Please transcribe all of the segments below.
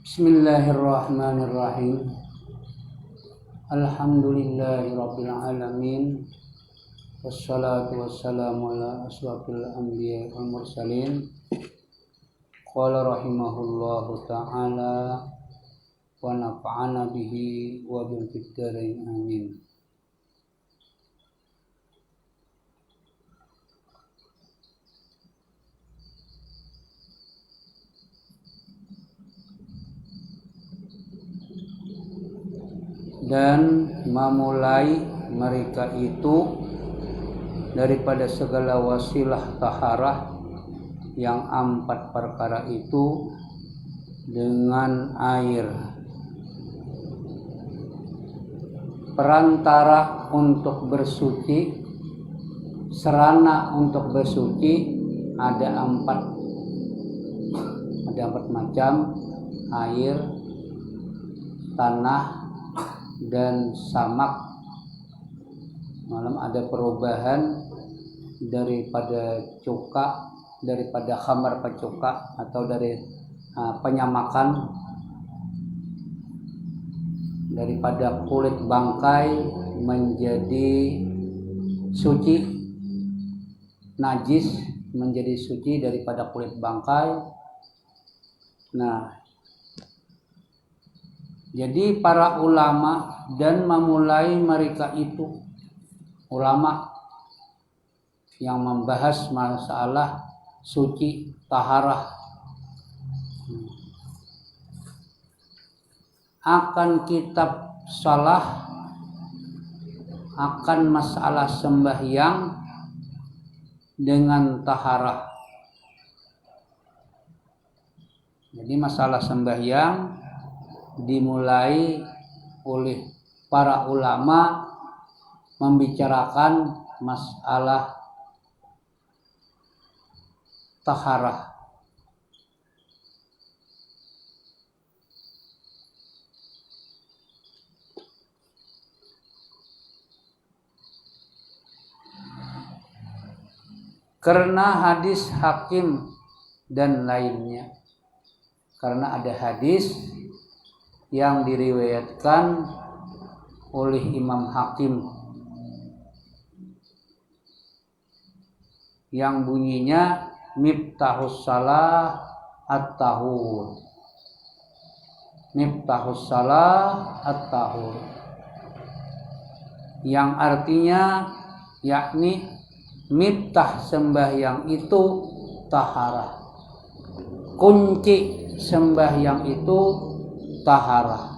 Bismillahirrahmanirrahim. Alhamdulillahirabbil alamin. Wassalatu wassalamu ala asyrafil anbiya'i wal mursalin. Qala rahimahullahu ta'ala wa nafa'ana bihi wa bil fiddarain amin. Dan memulai mereka itu daripada segala wasilah taharah yang 4 perkara itu dengan air, perantara untuk bersuci, sarana untuk bersuci ada 4 macam: air, tanah, dan samak. Malam ada perubahan daripada cuka, daripada khamar pecuka atau dari penyamakan, daripada kulit bangkai menjadi suci, najis menjadi suci daripada kulit bangkai. Nah, jadi para ulama dan memulai mereka itu ulama yang membahas masalah suci taharah akan kitab shalah, akan masalah sembahyang dengan taharah. Jadi masalah sembahyang dimulai oleh para ulama membicarakan masalah taharah. Karena hadis Hakim dan lainnya, karena ada hadis yang diriwayatkan oleh Imam Hakim yang bunyinya miftahus shalah at-tahur. Miftahus shalah at-tahur, yang artinya yakni miftah sembahyang itu taharah, kunci sembahyang itu taharah.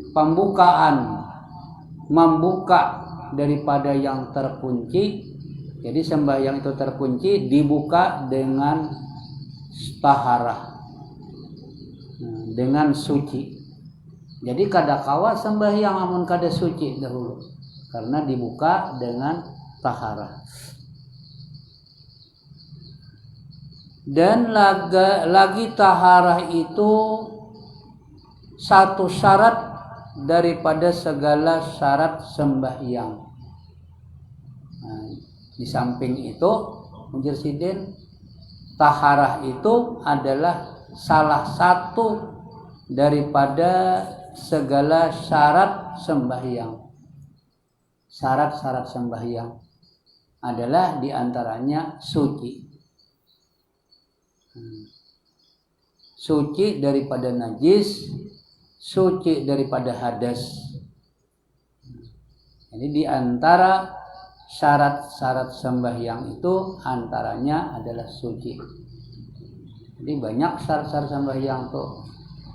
Pembukaan, membuka daripada yang terkunci. Jadi sembahyang itu terkunci, dibuka dengan taharah, dengan suci. Jadi kadakawa sembahyang amun kada suci dahulu, karena dibuka dengan taharah. Dan lagi taharah itu satu syarat daripada segala syarat sembahyang. Nah, di samping itu Mujirsidin, taharah itu adalah salah satu daripada segala syarat sembahyang. Syarat-syarat sembahyang adalah diantaranya suci. Suci daripada najis, suci daripada hadas. Jadi di antara syarat-syarat sembahyang itu antaranya adalah suci. Jadi banyak syarat-syarat sembahyang tuh: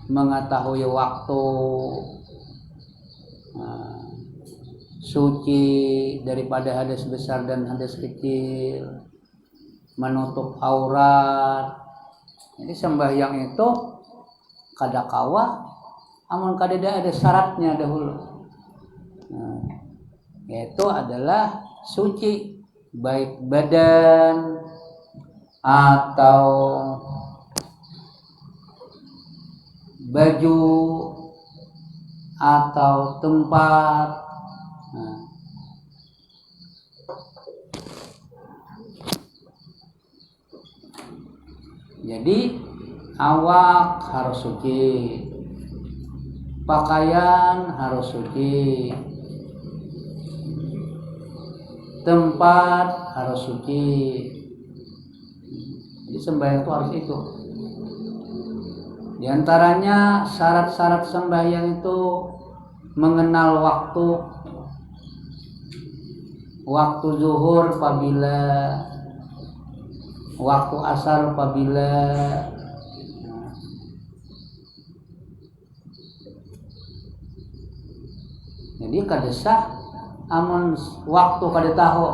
mengetahui waktu, suci daripada hadas besar dan hadas kecil, menutup aurat. Jadi sembahyang itu kadakawa amun kadeda ada syaratnya dahulu. Yaitu adalah suci, baik badan atau baju atau tempat. Jadi awak harus suci, pakaian harus suci, tempat harus suci. Jadi sembahyang itu harus itu. Di antaranya syarat-syarat sembahyang itu mengenal waktu. Waktu zuhur apabila, waktu asar apabila. Jadi kada sah amun waktu kada tahu.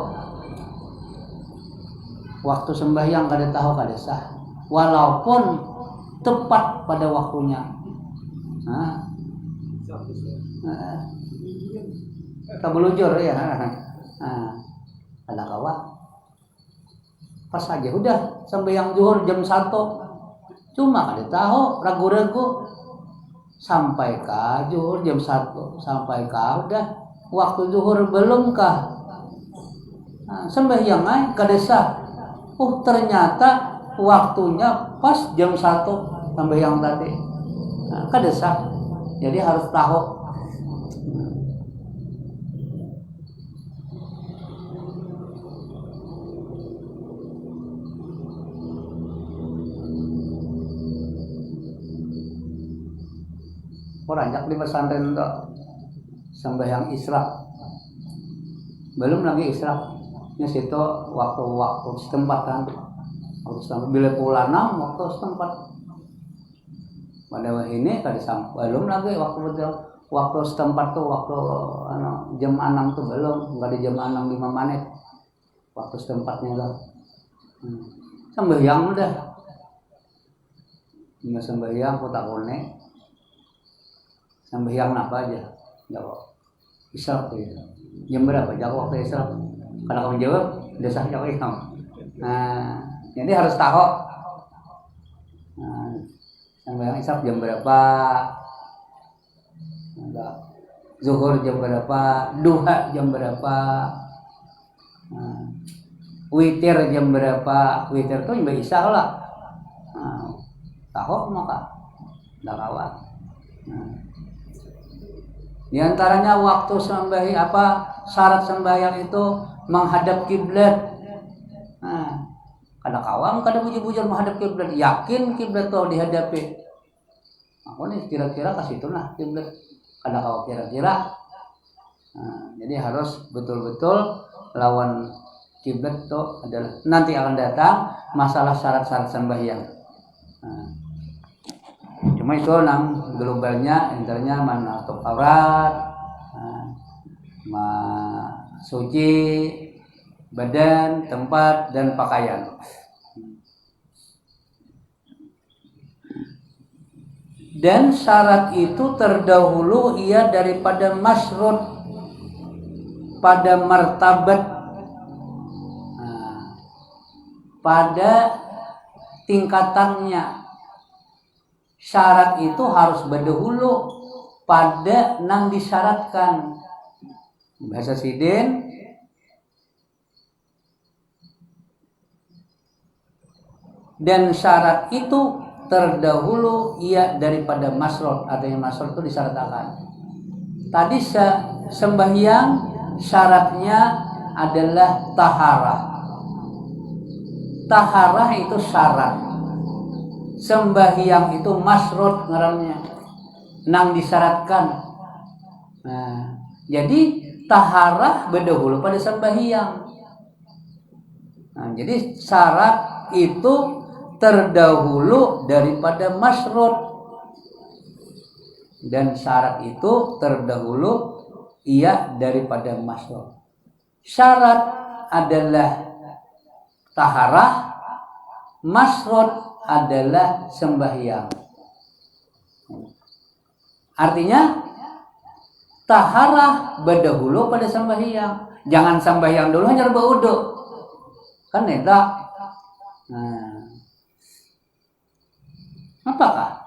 Waktu sembahyang kada tahu kada sah. Walaupun tepat pada waktunya. Kabulujur ya. Ada kawan. Pas aja udah sembahyang zuhur jam 1. Cuma kada tahu, ragu-ragu sampai kah zuhur jam 1, sampai kah udah waktu zuhur belumkah? Sembahyang ay kada sah. Ternyata waktunya pas jam 1 sembahyang tadi. Kada sah. Jadi harus tahu. Ranjak di pesantren untuk sembahyang isra, belum lagi isra. Ini situ waktu setempat kan, waktu setempat bila pula 6 waktu setempat. Pada ini tadi sampai belum lagi waktu setempat tuh waktu jam 6 tuh belum, nggak di jam 6 5 menit waktu setempatnya tuh. Sembahyang udah, nggak sembahyang kotak kone. Sembahyang apa aja? Jawab. Isra tuh ya. Jam berapa? Jawab waktu isra. Kalau kamu jawab, udah sah jawab kamu. Jadi harus tahu. Sembahyang isra jam berapa? Zuhur jam berapa? Duha jam berapa? Witir jam berapa? Witir tuh jam isya lah. Tahu maka dah kawan. Di antaranya waktu sembahyang syarat sembahyang itu menghadap kiblat. Kada kawam kada bujur-bujur menghadap kiblat, yakin kiblat tuh dihadapi. Aku nih kira-kira ke situ nah kiblat. Kada kawam kira-kira. Jadi harus betul-betul lawan kiblat tuh adalah nanti akan datang masalah syarat-syarat sembahyang. Cuma itu globalnya intinya menutup aurat, suci badan, tempat dan pakaian. Dan syarat itu terdahulu ia daripada masyrut pada martabat, pada tingkatannya. Syarat itu harus berdahulu pada nang disyaratkan. Bahasa Sidin dan syarat itu terdahulu ia daripada masyrut. Artinya masyrut itu disyaratkan. Tadi sembahyang syaratnya adalah taharah. Taharah itu syarat. Sembahyang itu masyrut ngarannya, nang disyaratkan. Jadi taharah berdahulu pada sembahyang. Jadi syarat itu terdahulu daripada masyrut dan syarat itu terdahulu ia daripada masyrut. Syarat adalah taharah, masyrut adalah sembahyang. Artinya taharah berdahulu pada sembahyang. Jangan sembahyang dulu hanya berwudu. Kan eta. Apakah?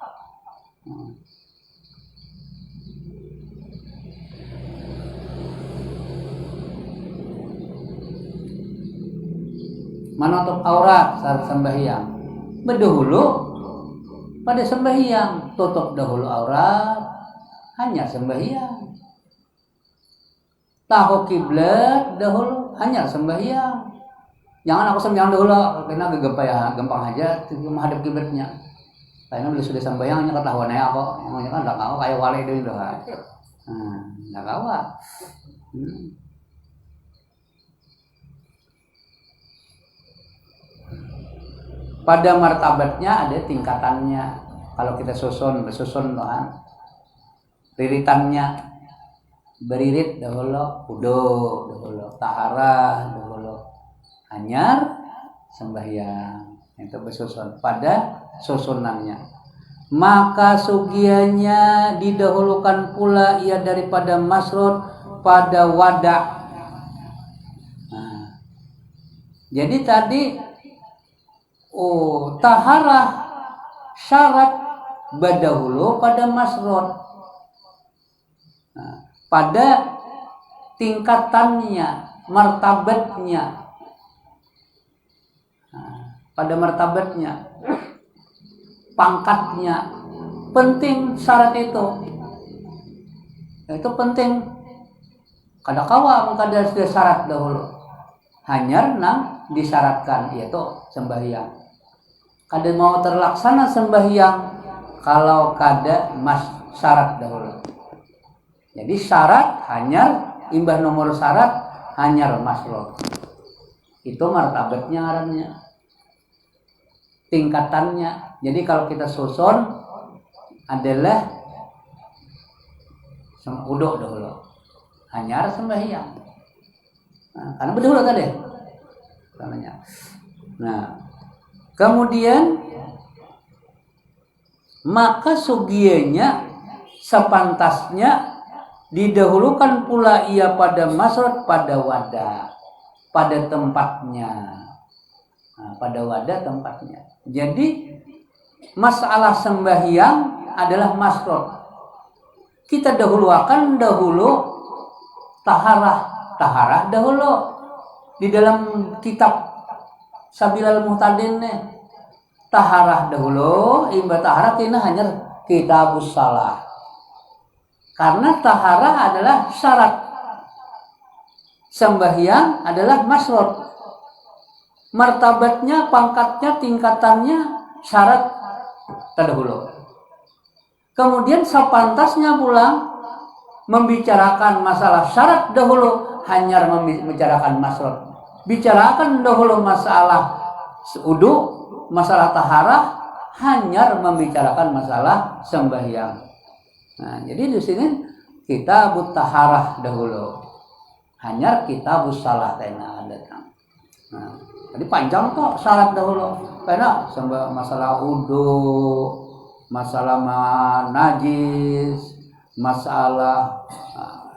Menutup aurat saat sembahyang. Berdahulu pada sembahyang, tutup dahulu aurat, hanya sembahyang. Tahu kiblat dahulu, hanya sembahyang. Jangan aku sembahyang dahulu, karena gampang aja menghadap kiblatnya. Karena bila sudah sembahyang, hanya ketahuan ya kok, namanya kan tak kau kayak wali itu kan. Tak kau. Pada martabatnya ada tingkatannya. Kalau kita bersusun Tuhan, riritannya, beririt dahulu, wudu dahulu, taharah dahulu, hanyar sembahyang. Itu bersusun pada susunannya. Maka sugianya didahulukan pula ia daripada masrud pada wadah. Jadi tadi taharah syarat badahulu pada masrud, pada tingkatannya, martabatnya, pada martabatnya, pangkatnya, penting syarat itu penting. Kada kawa mengkada syarat dahulu, hanyar nang disyaratkan yaitu sembahyang. Kada mau terlaksana sembahyang kalau kada syarat dahulu. Jadi syarat hanyar, imbah nomor syarat hanyar masrud. Itu martabatnya ngarannya, tingkatannya. Jadi kalau kita susun adalah uduk dahulu, hanyar sembahyang. Karena berdahulu tadi namanya. Nah, kemudian maka sugianya sepantasnya didahulukan pula ia pada masrud pada wadah, pada tempatnya. Pada wadah tempatnya. Jadi masalah sembahyang adalah masrud. Kita dahulukan taharah dahulu. Di dalam kitab Sabilal Muhtadin taharah dahulu, imbah taharah kena hanya kitabus salah. Karena taharah adalah syarat, sembahyang adalah masrud. Martabatnya, pangkatnya, tingkatannya syarat terdahulu. Kemudian sepantasnya pula membicarakan masalah syarat dahulu, hanya membicarakan masrud. Bicarakan dahulu masalah wudu, masalah taharah, hanya membicarakan masalah sembahyang. Nah, jadi di sini kita taharah dahulu, hanya kita salah tena datang. Nah, jadi panjang kok syarat dahulu, karena masalah wudu, masalah najis, masalah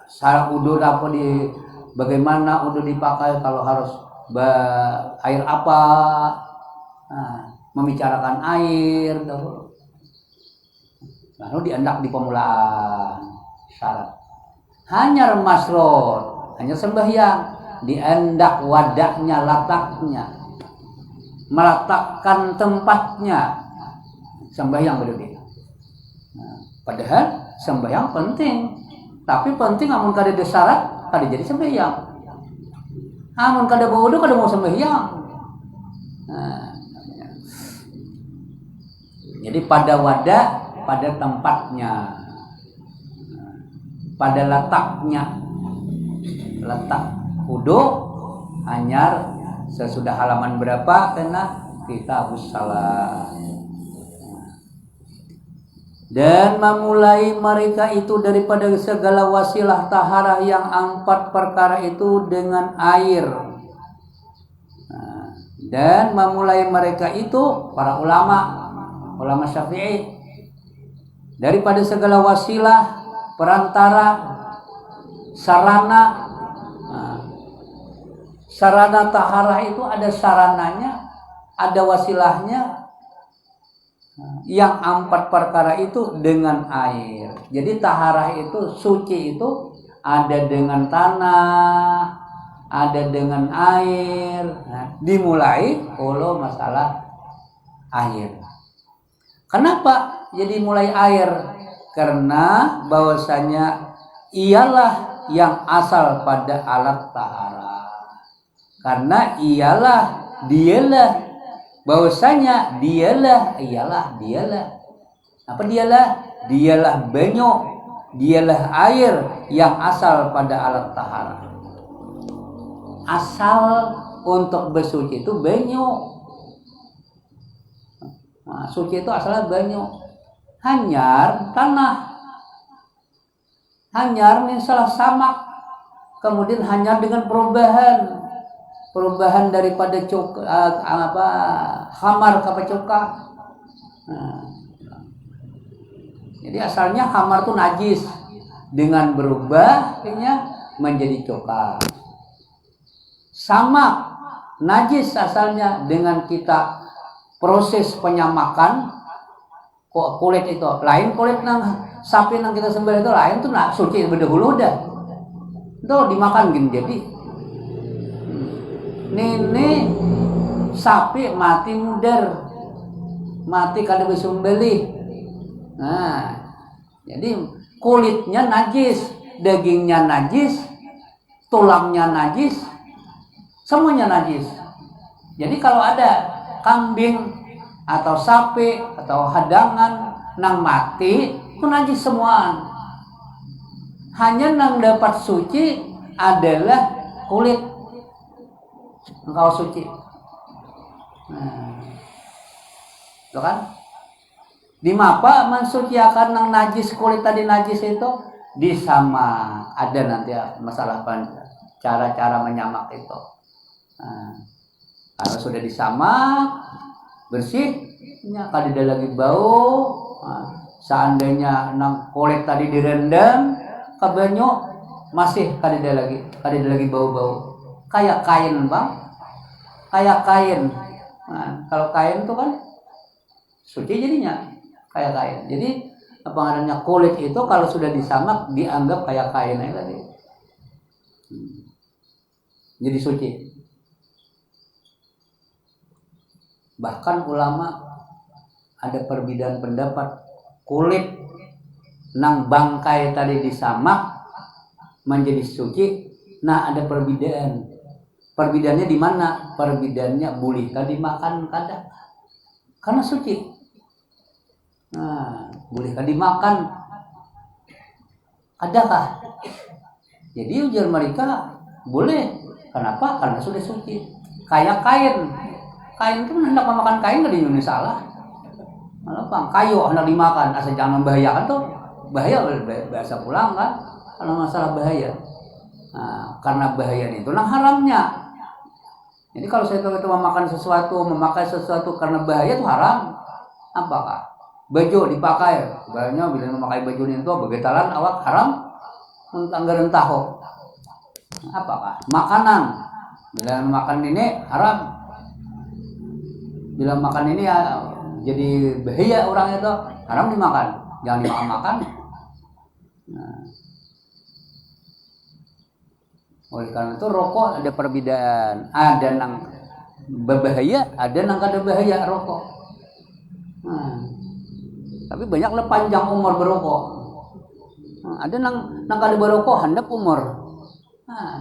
syarat wudu dapat bagaimana wudu dipakai, kalau harus air apa, membicarakan air dahulu, lalu diendak di pemulaan syarat. Hanya masrud, hanya sembahyang, diendak wadahnya, letaknya, meletakkan tempatnya, sembahyang berbeda. Padahal sembahyang penting, tapi penting amun kada ada syarat, kada jadi sembahyang. Amun kada wudu, kada mau sembahyang. Jadi pada wadah, pada tempatnya, pada letaknya, letak wudu hanyar sesudah halaman berapa kena kitabus salah. Dan memulai mereka itu daripada segala wasilah taharah yang 4 perkara itu dengan air. Dan memulai mereka itu para ulama Syafi'i daripada segala wasilah, perantara, sarana. Sarana taharah itu ada sarananya, ada wasilahnya. Yang 4 perkara itu dengan air. Jadi taharah itu, suci itu ada dengan tanah, ada dengan air. Dimulai oleh masalah air. Kenapa jadi mulai air? Karena bahwasanya ialah yang asal pada alat tahara. Karena dialah bahwasanya dialah apa dialah banyu, dialah air yang asal pada alat tahara. Asal untuk bersuci itu banyu. Nah, suci itu asalnya banyu. Hanyar tanah. Hanyar misalnya samak. Kemudian hanyar dengan perubahan daripada hamar ke cuka. Nah, jadi asalnya hamar itu najis, dengan berubahnya menjadi cuka. Samak najis asalnya, dengan kita proses penyamakan kulit itu lain, kulit nang sapi nang kita sembelih itu lain tuh nak suci berdahulu udah itu dimakan gini. Jadi ini sapi mati mudar, mati kada disembelih. Nah, jadi kulitnya najis, dagingnya najis, tulangnya najis, semuanya najis. Jadi kalau ada kambing atau sapi atau hadangan nang mati itu najis semua. Hanya nang dapat suci adalah kulit, engkau suci. Nah, itu kan dimapa mensuciakan nang najis kulit tadi najis itu disama. Ada nanti ya masalah cara menyamak itu. Nah, kalau sudah disamak bersihnya, kalau tidak lagi bau. Nah, seandainya nang kulit tadi direndam ke banyu masih kada lagi bau-bau. Kayak kain bang, kayak kain. Nah, kalau kain itu kan suci jadinya kayak kain. Jadi apa namanya kulit itu kalau sudah disamak dianggap kayak kain aja tadi. Jadi suci. Bahkan ulama ada perbedaan pendapat, kulit nang bangkai tadi disamak menjadi suci. Nah, ada perbedaan. Perbedaannya di mana? Perbedaannya boleh tadi makan kada? Karena suci. Nah, boleh tadi makan? Adakah? Jadi ujar mereka boleh. Kenapa? Karena sudah suci. Kayak kain. Kain itu hendak memakan kain nggak di Indonesia salah. Apa? Kayu hendak dimakan, asal jangan membahayakan tuh. Bahaya bahasa pulang kan? Kalau masalah bahaya. Nah, karena bahaya itu nah haramnya. Jadi kalau saya tahu itu memakai sesuatu karena bahaya itu haram. Apakah? Baju dipakai. Banyak bila memakai baju itu begetalan awak haram anggaran tahu. Apakah? Makanan. Bila makan ini haram. Bila makan ini ya jadi bahaya orang itu, haram dimakan, jangan dimakan. Nah, oleh karena itu rokok ada perbedaan, ada nang berbahaya, ada nang kada bahaya rokok. Nah, tapi banyaklah panjang umur berokok. Nah, ada nang kada berokok handap umur. Nah,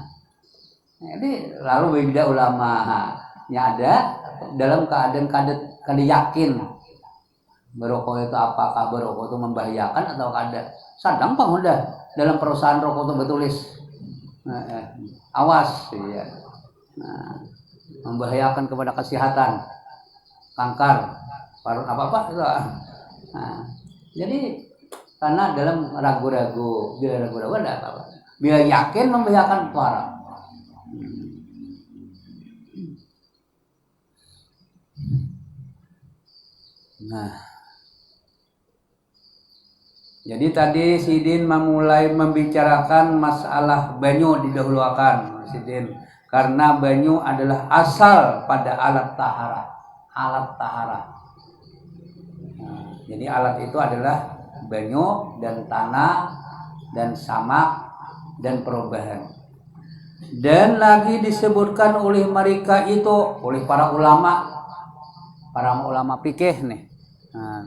jadi lalu beda ulamanya ada dalam keadaan kada yakin berokok itu apakah berokok itu membahayakan atau kada. Sadang pang udah dalam perusahaan rokok itu bertulis awas ya. Nah, membahayakan kepada kesehatan, kanker, paru apa itu. Nah, jadi karena dalam ragu-ragu, bila ragu-ragu ada apa-apa. Bila yakin membahayakan itu haram. Nah, jadi tadi Sidin memulai membicarakan masalah banyu didahulukan, Sidin, karena banyu adalah asal pada alat tahara. Nah, jadi alat itu adalah banyu dan tanah dan samak dan perubahan. Dan lagi disebutkan oleh mereka itu oleh para ulama fikih nih. Nah,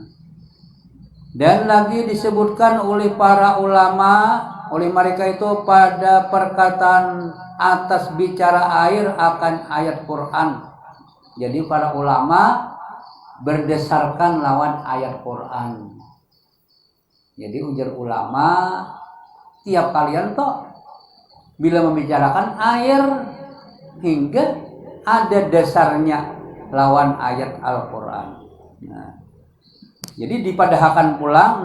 Dan lagi disebutkan oleh para ulama, oleh mereka itu pada perkataan atas bicara air akan ayat Quran. Jadi para ulama berdasarkan lawan ayat Quran. Jadi ujar ulama, tiap kalian toh bila membicarakan air hingga ada dasarnya lawan ayat Al-Quran. Nah, jadi dipadahkan pulang,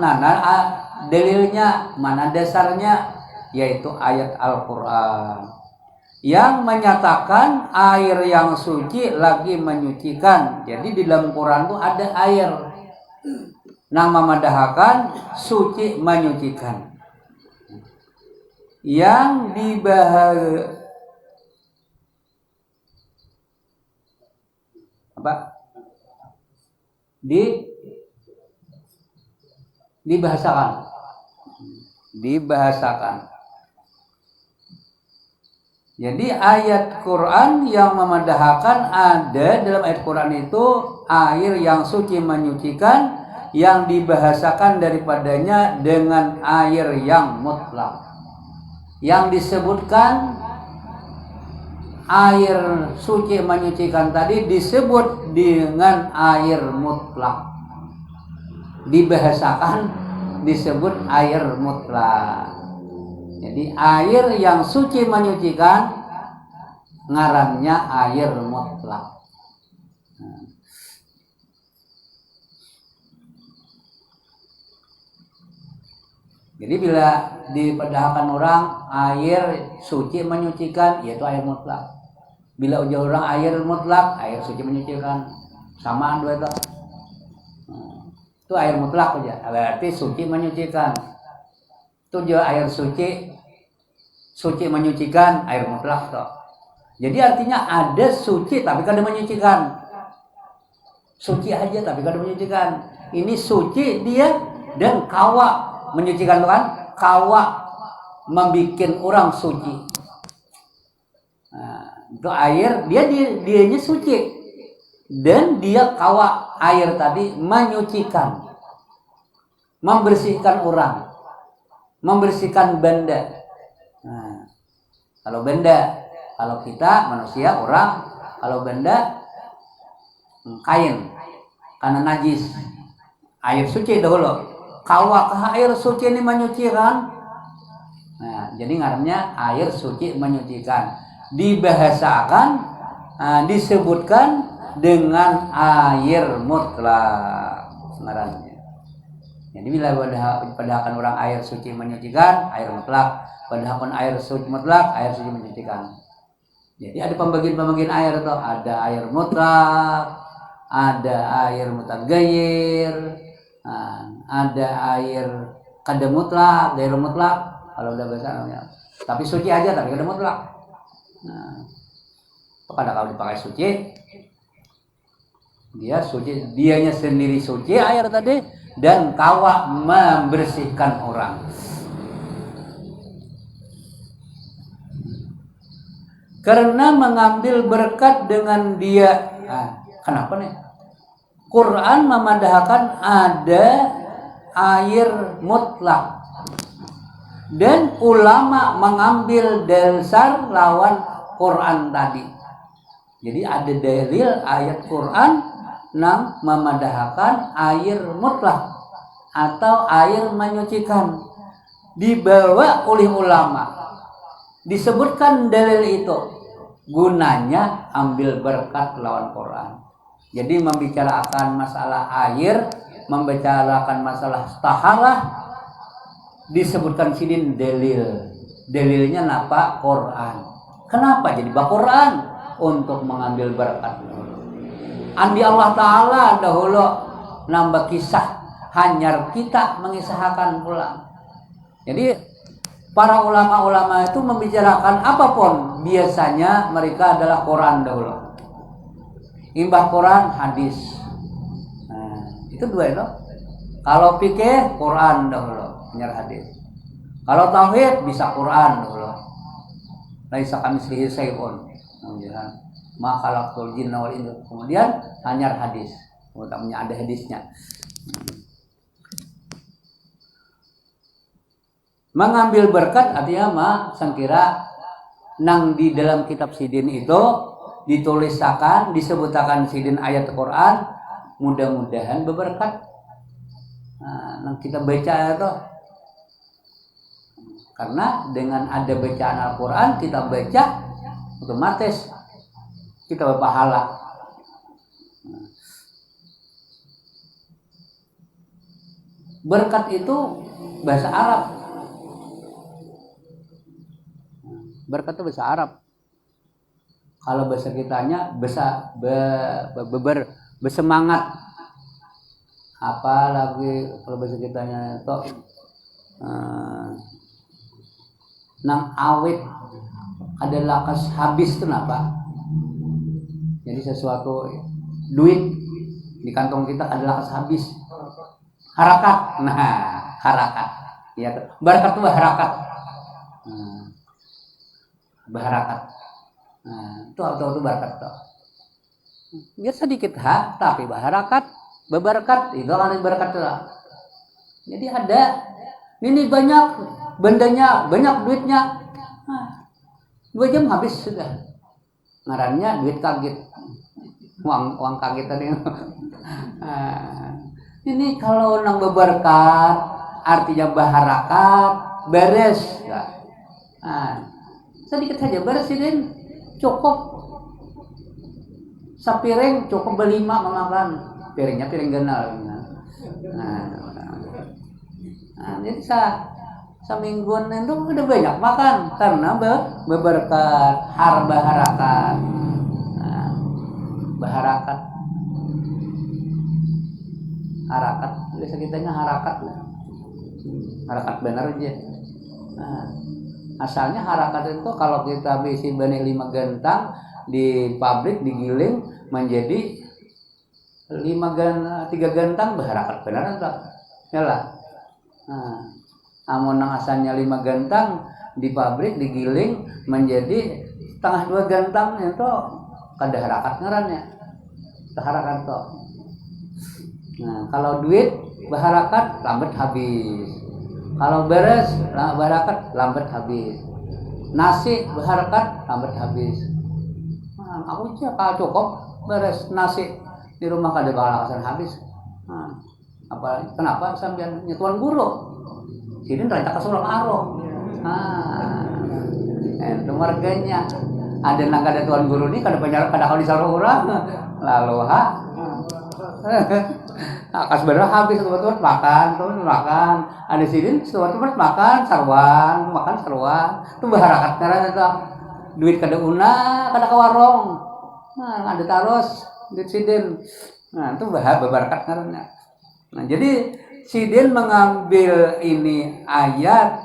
dalilnya mana dasarnya, yaitu ayat Al-Quran yang menyatakan air yang suci lagi menyucikan. Jadi di dalam Quran itu ada air, nama madahkan suci menyucikan. Yang dibahas apa? Dibahasakan. Jadi ayat Quran yang memadahkan ada dalam ayat Quran itu air yang suci menyucikan, yang dibahasakan daripadanya dengan air yang mutlak. Yang disebutkan air suci menyucikan tadi disebut dengan air mutlak. Dibahasakan disebut air mutlak. Jadi air yang suci menyucikan ngarannya air mutlak. Jadi bila dipadahkan orang air suci menyucikan, yaitu air mutlak. Bila ujar orang air mutlak, air suci menyucikan, samaan dua itu. Itu air mutlak aja, berarti suci menyucikan. Itu juga air suci menyucikan, air mutlak toh. Jadi artinya ada suci tapi kada menyucikan. Suci aja tapi kada menyucikan. Ini suci dia dan kawa menyucikan itu kan, kawa membikin orang suci. Nah, itu air dianya suci dan dia kawa air tadi menyucikan, membersihkan orang, membersihkan benda. Nah, kalau benda, kalau kita manusia orang, kalau benda kain karena najis, air suci dahulu. Kawakah air suci ini menyucikan? Nah, jadi ngarannya air suci menyucikan. Dibahasakan, disebutkan dengan air mutlak ngarannya. Jadi bila padahkan orang air suci menyucikan, air mutlak. Padahkan air suci mutlak, air suci menyucikan. Jadi ada pembagian air tuh, ada air mutlak, ada air mutaghayyir, ada air kada mutlak, air mutlak kalau udah bahasa namanya. Tapi suci aja tapi kada mutlak. Nah, pada kalau dipakai suci, dia suci, dianya sendiri suci air tadi dan kawa membersihkan orang. Karena mengambil berkat dengan dia. Kenapa nih? Quran memadahkan ada air mutlak dan ulama mengambil dasar lawan Quran tadi. Jadi ada dalil ayat Quran yang memadahkan air mutlak atau air menyucikan dibawa oleh ulama. Disebutkan dalil itu gunanya ambil berkat lawan Quran. Jadi membicarakan masalah air, membicarakan masalah taharah, disebutkan sini dalil. Dalilnya napa? Quran. Kenapa jadi Quran? Untuk mengambil berkat. Andi Allah Ta'ala dahulu nambah kisah, hanyar kita mengisahkan pulang. Jadi para ulama-ulama itu membicarakan apapun, biasanya mereka adalah Quran dahulu. Imbah Quran, hadis. Nah, itu dua itu. Kalau fikih, Quran dahulu, hanyar hadis. Kalau tauhid bisa Quran dahulu. Laisa kamitslihi syai'un. Kemudian ma khalaqtul jinna wal insa. Kemudian hanyar hadis. Utamanya ada hadisnya. Mengambil berkat artinya sangkira nang di dalam kitab sidin itu ditulisakan, disebutakan sidin ayat Quran, mudah-mudahan berberkat. Nah, nang kita baca itu, karena dengan ada bacaan Al-Quran kita baca, otomatis kita berpahala. Berkat itu bahasa Arab. Berkat itu bahasa Arab. Kalau bahasa kitanya bersemangat. Apalagi kalau bahasa kitanya itu nang awet adalah kas habis itu apa? Jadi sesuatu duit di kantong kita adalah kas habis. Harakat. Nah, harakat. Ya, berkat itu harakat. Berharakat. Nah, itu berkat tuh. Ya sedikit tapi berharakat, berberkat itu kan berkat lah. Jadi ada ini banyak bendanya, banyak duitnya. 2 jam habis sudah. Ngarannya duit kaget. Uang kaget tadi. Ini kalau nang berberkat artinya berharakat, beres. Sedikit saja beresin, cukup sapiring cukup berlima memakan, piringnya piring ganal. Jadi semingguan itu udah banyak makan karena berberkat, berharakat, berharakat, harakat, biasa kitanya harakat lah, harakat benar aja. Asalnya harakat itu kalau kita bisi benih 5 gentang di pabrik digiling menjadi 3 gentang berharakat benar enggak? Yalah. Amun nang asalnya 5 gentang di pabrik digiling menjadi setengah 2 gentang itu kada harakat ngarannya. Harakat toh. Nah, kalau duit berharakat lambat habis. Kalau beres berharakat lambat habis. Nasi berharakat lambat habis. Aku kalau cukup beres nasi di rumah kada bakal habis. Kenapa sampean nyetuan guru? Sini rancak kesurang aro. Itu marganya. Ada nang kada tuan guru ni kada kalau disaruh urang. Lalu kas bener habis teman-teman makan. Ada sini teman-teman makan sarwan. Itu berharakat karena itu duit kada una, kada ke warung. Ada taros duit sidin. Itu berberkat karena. Jadi sidin mengambil ini ayat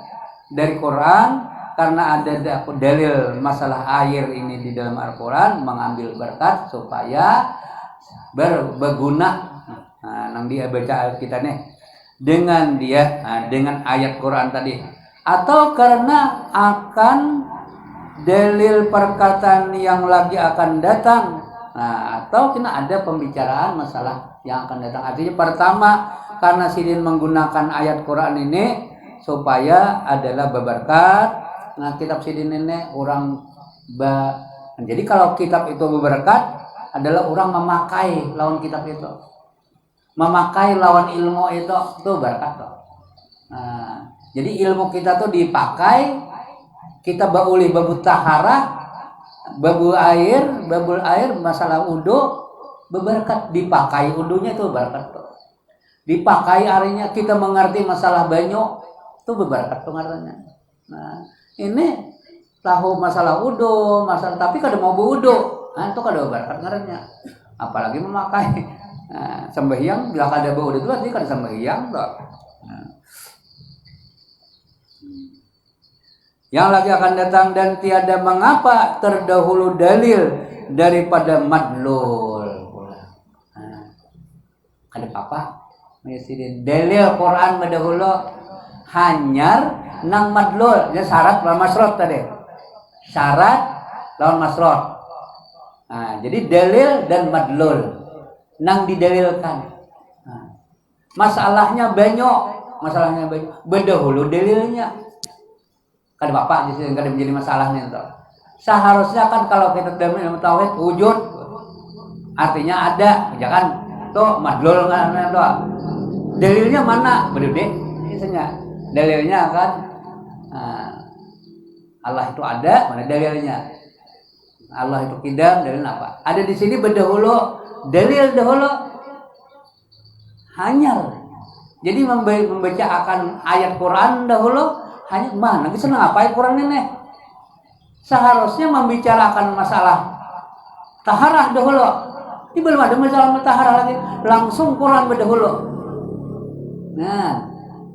dari Quran karena ada dalil masalah air ini di dalam Al-Quran, mengambil berkat supaya berguna. Nang dia baca kita nih dengan ayat Quran tadi, atau karena akan dalil perkataan yang lagi akan datang, atau kena ada pembicaraan masalah yang akan datang. Artinya pertama karena sidin menggunakan ayat Quran ini supaya adalah berberkat. Nah, kitab sidin ini jadi kalau kitab itu berberkat adalah orang memakai lawan kitab itu. Memakai lawan ilmu itu berkat tuh. Jadi ilmu kita tuh dipakai, kita bauli babu tahara, babul air masalah wudu berberkat, dipakai wudunya itu berkat tuh. Dipakai artinya kita mengerti masalah banyu itu berberkat tuh artinya. Nah, ini tahu masalah wudu, tapi kada mau wudu. Itu kada berberkat artinya. Apalagi memakai. Sembahyang bila kada wudu itu artinya kada sembahyang toh. Yang lagi akan datang dan tiada mengapa terdahulu dalil daripada madlul. Ada apa? Dalil Quran mendahulu hanyar nang madlul. Ini syarat lawan masrot tadi. Syarat lawan masrot. Jadi dalil dan madlul nang didalilkan. Masalahnya banyak. Berdahulu dalilnya. Kan bapak jadi enggak menjadi masalah nih tuh. Seharusnya kan kalau kita ilmu tauhid wujud artinya ada, jangan tuh madlul kan tuh. Dalilnya mana? Bedede. Misalnya dalilnya kan Allah itu ada, mana dalilnya? Allah itu kidam, dalilnya apa? Ada di sini berdahulu, dalil dahulu hanyar. Jadi membaca akan ayat Quran dahulu hanya mana? Kita senang apa ayat Quran ini? Seharusnya membicarakan masalah taharah dahulu. Ini belum ada masalah taharah lagi, langsung Quran berdahulu. Nah,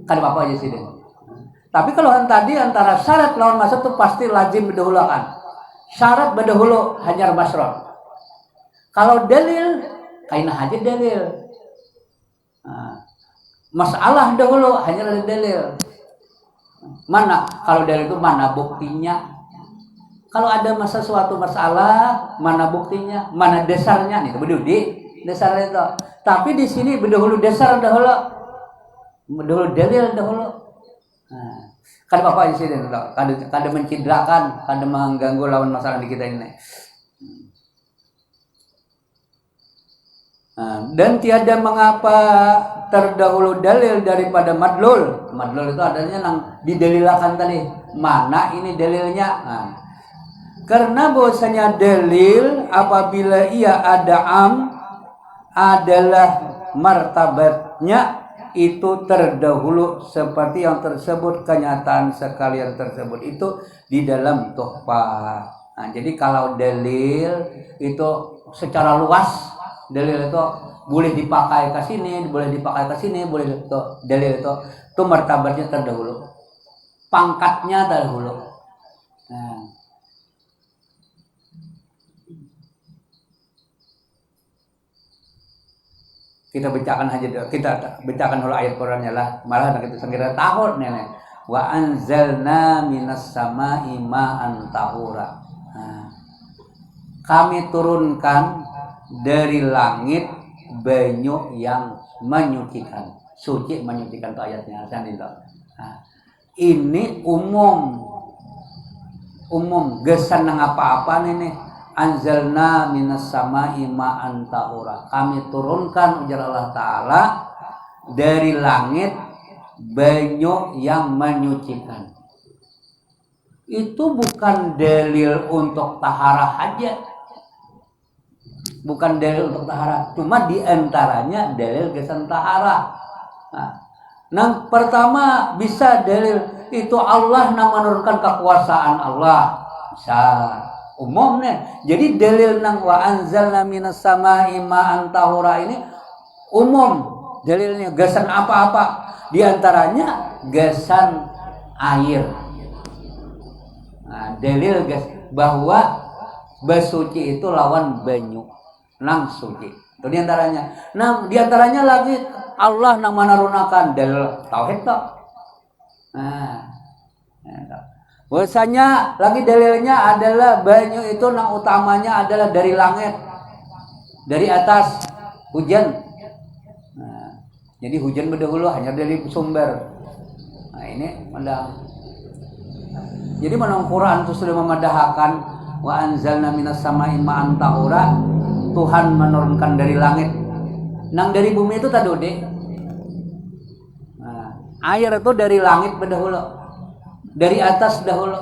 kan apa aja sih deh. Tapi kalau yang tadi antara syarat lawan masuk itu pasti lazim berdahulukan. Syarat berdahulu hajar basron. Kalau dalil, kainah aja dalil. Nah, masalah dahulu hanya ada dalil. Mana? Kalau dalil itu mana buktinya? Kalau ada suatu masalah, mana buktinya? Mana dasarnya? Nih, berdua di dasar itu. Tapi di sini berdahulu dasar dahulu, berdahulu dalil dahulu. Nah, kan bapak di sini, kada mencidrakan, kada mengganggu lawan masalah di kita ini. Nah, dan tiada mengapa terdahulu dalil daripada madlul. Madlul itu adanya yang didalilakan tadi. Mana ini dalilnya? Nah, karena bahwasanya dalil apabila ia ada adalah martabatnya itu terdahulu seperti yang tersebut kenyataan sekalian tersebut itu di dalam tuhfah. Nah, jadi kalau dalil itu secara luas dalil itu boleh dipakai ke sini, boleh dipakai ke sini, boleh itu dalil itu martabatnya terdahulu, pangkatnya terdahulu. Nah, kita bacakan aja dulu, kita bacakan dulu ayat Qurannya lah, malah kita sekira tahun nenek. Wa anzalna minas sama'i ma'an tahura. Nah, kami turunkan dari langit banyu yang menyucikan, suci menyucikan, itu ayatnya. Nah, ini umum gesan nang apa-apa nih. Anzalna minas sama'i ma'an tahura. Kami turunkan ujar Allah Ta'ala dari langit banyu yang menyucikan. Itu bukan dalil untuk taharah aja. Bukan dalil untuk taharah, cuma diantaranya dalil gesan taharah. Nah, pertama bisa dalil itu Allah yang menurunkan kekuasaan Allah, bisa umumnya. Jadi dalil nang wa anzalna minas sama'i ma'an tahura ini umum dalilnya, gesan apa-apa, diantaranya gesan air. Nah, dalil bahwa bersuci itu lawan banyu nang suci. Itu diantaranya. Nah, diantaranya lagi Allah nang menarunakan dalil tauhid toh. Nah, bahwasanya lagi dalilnya adalah banyu itu nang utamanya adalah dari langit, dari atas hujan. Nah, jadi hujan berdahulu hanya dari sumber. Nah, ini mendah. Jadi menang Quran itu sudah memadahkan wa anzalna minas sama'i ma'an tahura. Tuhan menurunkan dari langit. Nang dari bumi itu tadi. Nah, air itu dari langit berdahulu, dari atas dahulu.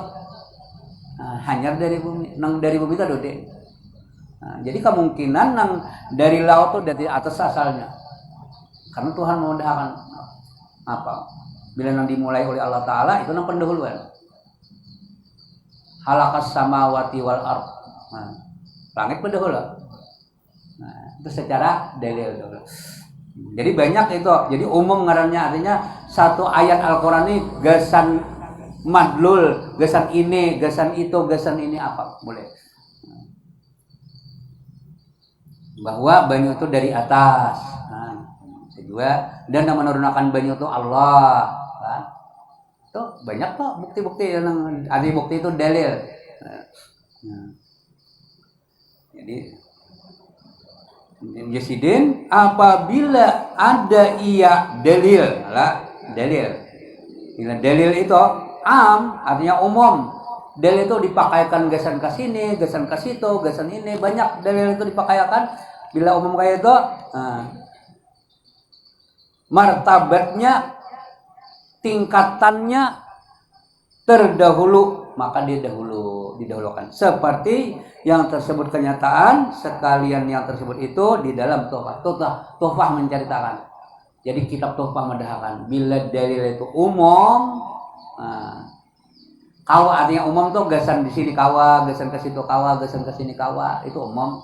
Nah, hanya dari bumi. Nang dari bumi tadi. Nah, jadi kemungkinan nang dari laut itu dari atas asalnya. Karena Tuhan memudahkan apa? Bila nang dimulai oleh Allah Ta'ala itu nang pendahuluan. Halakas samawati wal ard. Nah, langit pendahulu. Nah, itu secara dalil. Jadi banyak itu. Jadi umum ngarannya, artinya satu ayat Al-Quran ini gesan madlul, gesan ini, gesan itu, gesan ini apa boleh. Bahwa banyu itu dari atas. Nah, kedua, dan yang menurunkan banyu itu Allah. Nah, itu banyak kok bukti-bukti yang ada bukti itu dalil. Nah, jadi Yasidin apabila ada ia dalil, lah dalil. Bila dalil itu am artinya umum. Dalil itu dipakaikan gesan ke sini, gesan ke situ, gesan ini, banyak dalil itu dipakaikan. Bila umum kayak itu, martabatnya, tingkatannya terdahulu, maka didahulukan. Seperti yang tersebut kenyataan, sekalian yang tersebut itu di dalam tuhfah menceritakan. Jadi kitab tuhfah mendahkan. Bila dalil itu umum, kawa artinya umum tuh gasan di sini kawa, gasan ke situ kawa, gasan ke sini kawa, itu umum.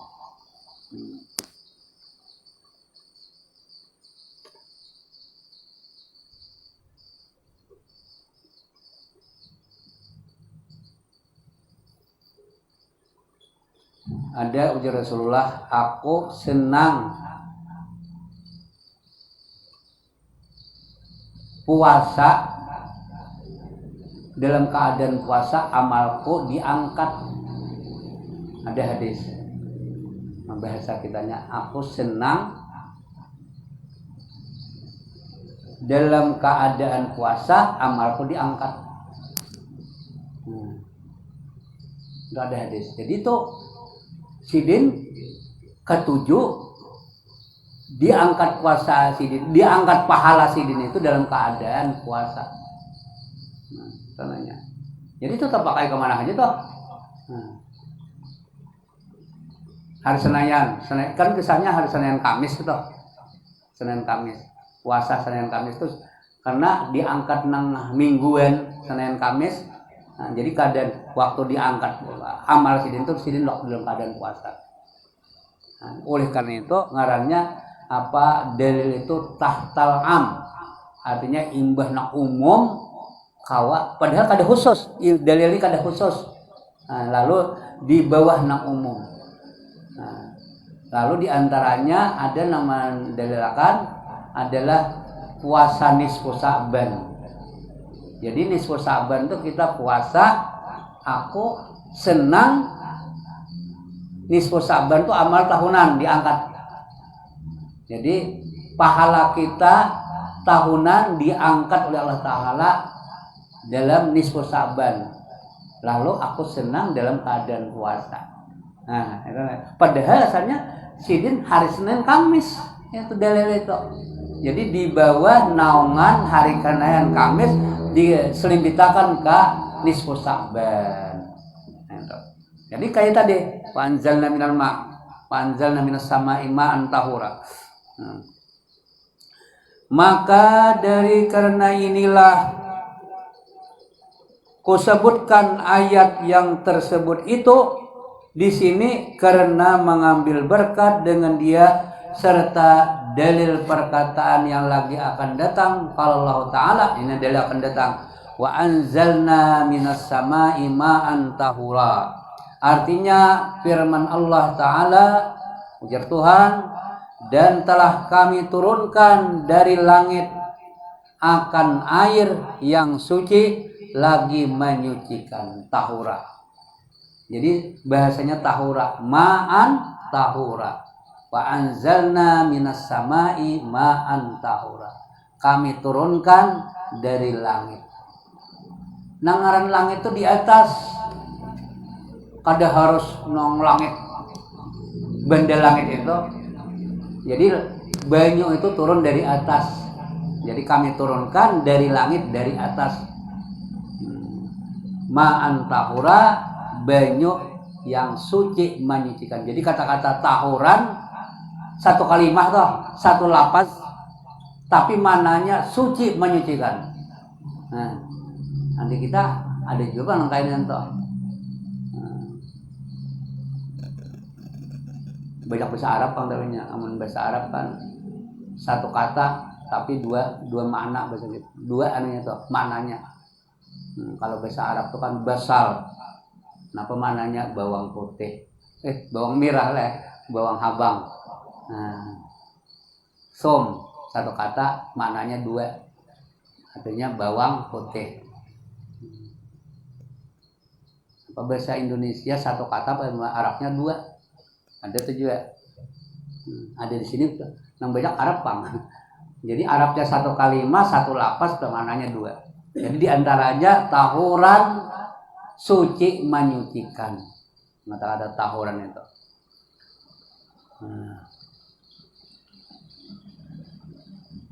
Ada ujar Rasulullah, aku senang puasa, dalam keadaan puasa amalku diangkat. Ada hadis, bahasa kitanya, aku senang dalam keadaan puasa amalku diangkat. Itu ada hadis. Jadi itu sidin ketujuh diangkat puasa sidin, diangkat pahala sidin itu dalam keadaan puasa. Tanya. Jadi itu terpakai kemana aja toh? Hari Senin kan kesannya hari Senin Kamis itu, Senin Kamis puasa Senin Kamis itu karena diangkat nang mingguan Senin Kamis. Nah, jadi keadaan waktu diangkat amal sidin itu sidin dalam keadaan puasa. Nah, oleh karena itu ngarannya apa, dalil itu tahtal am, artinya imbah na umum kawa, padahal kada khusus, dalil ini kada khusus. Nah, lalu di bawah na umum. Nah, lalu diantaranya ada nama dalilakan adalah puasa nisfu Sa'ban. Jadi nisfu Sa'ban itu kita puasa, aku senang nisfu Sa'ban itu amal tahunan diangkat. Jadi pahala kita tahunan diangkat oleh Allah Ta'ala dalam nisfu Sa'ban. Lalu aku senang dalam keadaan puasa. Nah, itu. Padahal asalnya sidin hari Senin Kamis itu dalil itu. Jadi di bawah naungan hari Senin Kamis diselimpitakan ke nisfu Sa'ban. Jadi kayak tadi, panzalna minal ma, panzalna minas sama'i ma'an tahura. Maka dari karena inilah kusebutkan ayat yang tersebut itu di sini karena mengambil berkat dengan dia serta dalil perkataan yang lagi akan datang. Kalau Allah Ta'ala, ini dalil akan datang, wa anzalna minas sama'i ma'an tahura. Artinya firman Allah Ta'ala, ujar Tuhan, dan telah kami turunkan dari langit akan air yang suci lagi menyucikan, tahura. Jadi bahasanya tahura, ma'an tahura. Wa anzalna minas sama'i ma'an tahura. Kami turunkan dari langit. Nangaran langit itu di atas. Kada harus nong langit, benda langit itu. Jadi banyu itu turun dari atas. Jadi kami turunkan dari langit, dari atas. Ma'an tahura, banyu yang suci menyucikan. Jadi kata-kata tahuran satu kalimat toh, satu lafaz, tapi mananya suci menyucikan. Nah, nanti kita ada juga nangkain toh. Banyak bahasa Arab kan tahunya, amun bahasa Arab kan satu kata tapi dua makna bahasa gitu. Dua anunya tuh maknanya. Kalau bahasa Arab tuh kan basal. Kenapa maknanya bawang putih? Bawang merah lah, bawang habang. Nah, som satu kata maknanya dua. Artinya bawang putih. Apa bahasa Indonesia satu kata, bahasa Arabnya dua. Ada tuh juga. Ada di sini yang banyak Arab bang. Jadi Arabnya satu kalimat, satu lafaz, maknanya dua. Jadi diantaranya tahuran suci menyucikan. Maka ada tahuran itu.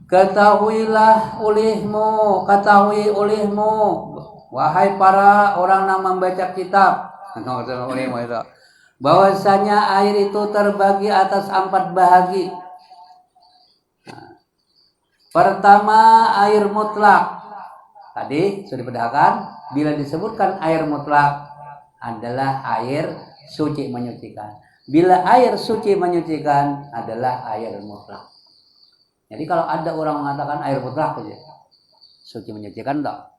Ketahui olehmu, wahai para orang yang membaca kitab, bahwasanya air itu terbagi atas 4 bahagi. Pertama, air mutlak. Tadi sudah dibedakan, bila disebutkan air mutlak adalah air suci menyucikan. Bila air suci menyucikan adalah air mutlak. Jadi kalau ada orang mengatakan air mutlak saja, suci menyucikan tak?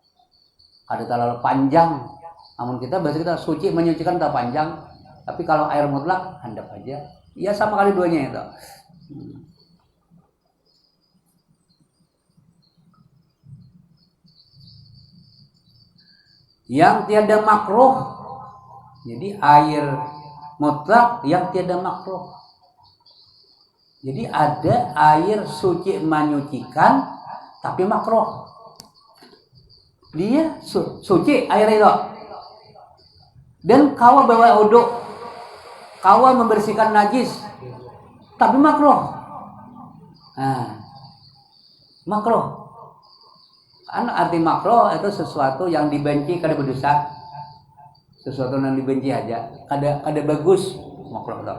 Ada terlalu panjang. Namun kita bahasa kita suci menyucikan tak panjang. Tapi kalau air mutlak, handap aja. Ya sama kali duanya itu. Yang tiada makruh. Jadi air mutlak yang tiada makruh. Jadi ada air suci menyucikan tapi makruh. Dia suci air itu. Dan kawa bawa uduk, kawa membersihkan najis, tapi makruh. Makruh. Karena arti makruh itu sesuatu yang dibenci kada berdosa. Sesuatu yang dibenci aja, kada bagus, makruh itu.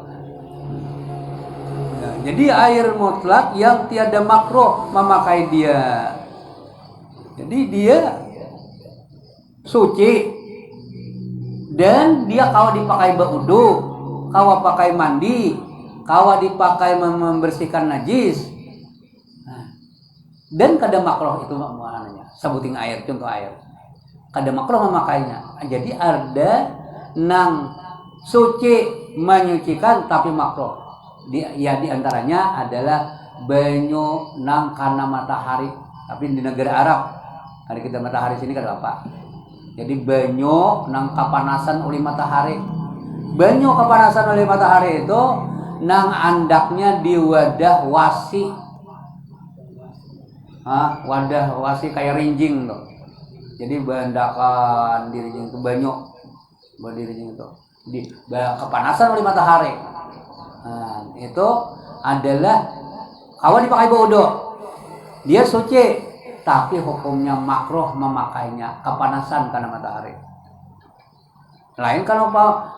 Jadi air mutlak yang tiada makruh memakai dia. Jadi dia suci dan dia kawa dipakai berwudu, kawa pakai mandi, kawa dipakai membersihkan najis. Dan kada makruh itu maknanya. Sebuting air, contoh air. Kada makruh memakainya. Jadi ada nang suci menyucikan tapi makruh. Di antaranya adalah banyu nang kana matahari, tapi di negara Arab hari kita matahari sini kan apa? Jadi banyu nang kapanasan oleh matahari. Banyu kapanasan oleh matahari itu nang andaknya di wadah wasi. Wadah wasi kayak rinjing tuh. Jadi bandakan di rinjing itu banyu, di rinjing itu di kapanasan oleh matahari. Itu adalah kawan dipakai berwudu. Dia suci, tapi hukumnya makruh memakainya kepanasan karena matahari. Lain kalau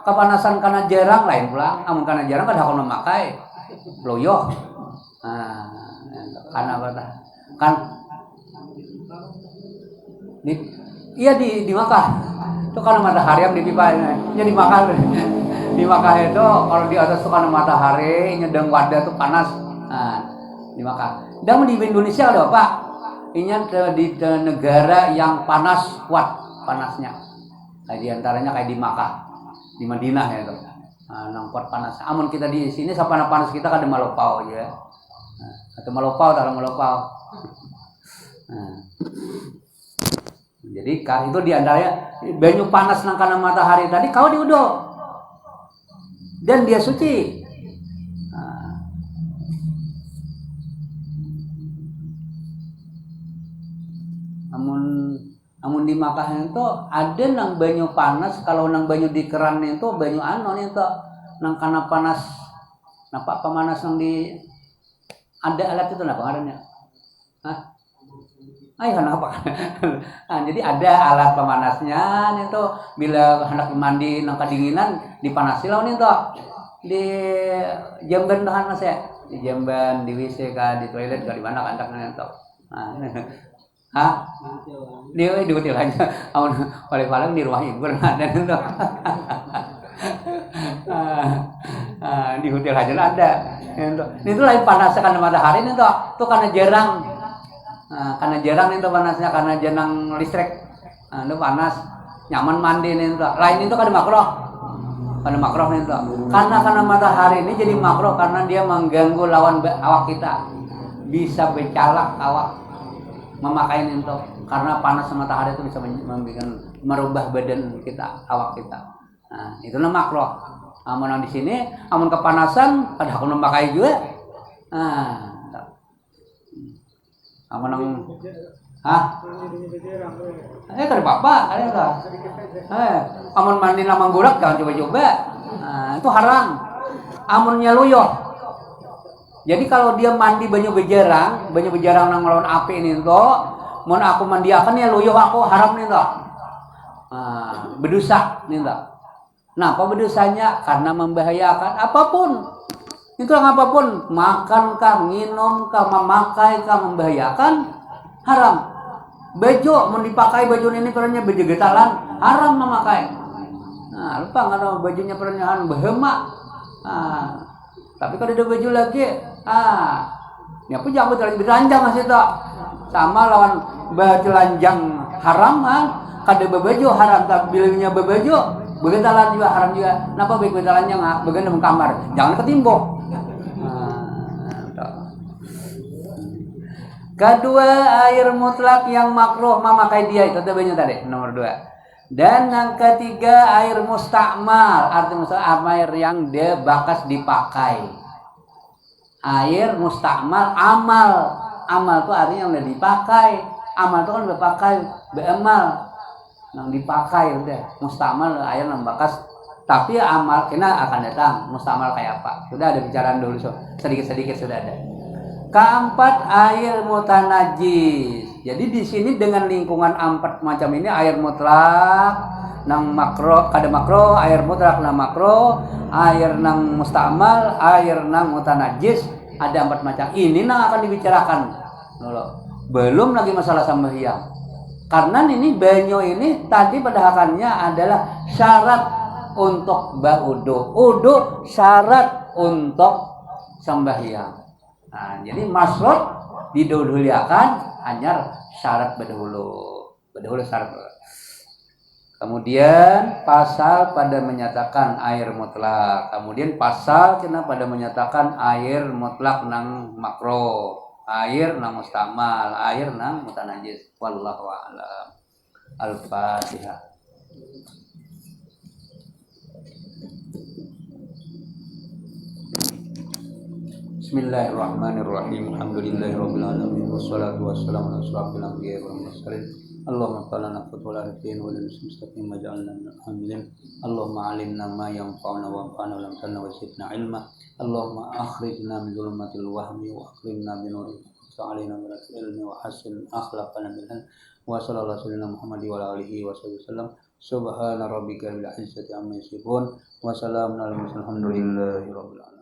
kepanasan karena jarang, lain pula. Namun karena jarang kan hakon memakai loyo. Karena apa? Kan di Makkah. Itu karena matahari yang dipipa. Jadi makan. Di Makkah itu kalau di atas tuh karena matahari nyedang wadah tuh panas. Di Makkah. Dan di Indonesia ada apa? Ini di negara yang panas kuat panasnya. Di antaranya kayak di Makkah, di Madinah ya itu. Nang kuat panas. Amun kita di sini sapana panas kita kada malopau aja. Atau malopau dalam malopau. Jadi kan itu di antaranya banyu panas nang kana matahari tadi kau diudo. Dan dia suci. Amun di Makkah itu ada nang banyu panas, kalau nang banyu di keran itu banyu anon itu nang kana panas. Napa pemanas nang di ada alat itu napa ngarannya? Kenapa? Jadi ada alat pemanasnya itu bila hendak mandi nang kedinginan dipanasi lawan itu di jamban tahan mas ya, di jamban, di WC di toilet di mana kan antaknya itu. Di hotel aja. Paling di rumah ibu ada itu. Di hotel aja ada. Itu lain panasnya karena matahari itu karena jarang. Karena jarang itu panasnya karena jarang listrik. Itu panas, nyaman mandi itu. Lain itu kada makruh. Kada makruh itu. Karena matahari ini jadi makruh karena dia mengganggu lawan awak kita. Bisa becalak awak memakai itu. Karena panas matahari itu bisa merubah badan kita, awak kita. Itu makruh. Amun di sini, amun kepanasan kada aku memakai juga. Amun Hah? Kada apa-apa, ada lah. Amun mandi nama gurak jangan coba-coba. Nah, itu haram. Amunnya luyoh. Jadi kalau dia mandi banyu bejarang nang lawan api ini toh, mun aku mandi akan ya luyoh aku haram nih toh. Nah, berdosa nih toh. Nah, apa berdosanya? Karena membahayakan apapun. Itu yang apapun, makan kah, minum kah, memakai kah, membahayakan, haram. Baju mau dipakai baju ini perannya baju getalan, haram memakai. Nah, lupa nggak ada bajunya perannya behemak. Nah, tapi kalau ada baju lagi, ini apa jangan bertelanjang masih tak sama lawan bertelanjang haram kan? Kada berbaju haram, tapi bilangnya berbaju begetalan juga haram juga. Kenapa begetalannya nggak? Bagian dalam kamar, jangan ketimbuk. Kedua, air mutlak yang makruh memakai dia, itu tadi nomor 2. Dan yang ketiga, air mustakmal, artinya air yang dia bakas dipakai. Air mustakmal, amal itu artinya yang udah dipakai. Amal itu kan udah pakai, beemal, yang dipakai udah. Mustakmal air yang bakas. Tapi amal kena akan datang. Mustakmal kayak apa? Sudah ada bicaraan dulu, sedikit-sedikit sudah ada. Keempat, air mutanajis. Jadi di sini dengan lingkungan 4 macam ini, air mutlak nang makro, kada makro, air mutlak nang makro, air nang mustamal, air nang mutanajis, ada 4 macam. Ini nang akan dibicarakan. Belum lagi masalah sembahyang. Karena ini banyu ini tadi pada akannya adalah syarat untuk berwudu. Wudu syarat untuk sembahyang. Nah, jadi masrut didahulukan hanya syarat berdahulu syarat. Kemudian pasal pada menyatakan air mutlak. Kemudian pasal kena pada menyatakan air mutlak nang makro, air nang mustamal, air nang mutanajis. Wallahu a'lam. Al-Fatihah. Bismillahirrahmanirrahim. Alhamdulillahirabbil alamin wassalatu wassalamu ala asyrofil anbiya'i wal mursalin. Allahumma qulna fatul arifin wa lil mustaqim maj'alna amilin. Allahumma 'allimna ma yanfa'una wa anfa'na wa lam tanna wa zidna ilma. Allahumma akhrijna min dhulumatil wahmi wa akrimna bi nuril ta'alina min ilmi wa hasin akhlaqana bil wa sallallahu alaihi Muhammad wa alihi wa sallam. Subhana rabbika rabbil izzati amma yasifun wa salamun alal mursalin. Alhamdulillahirabbil alamin.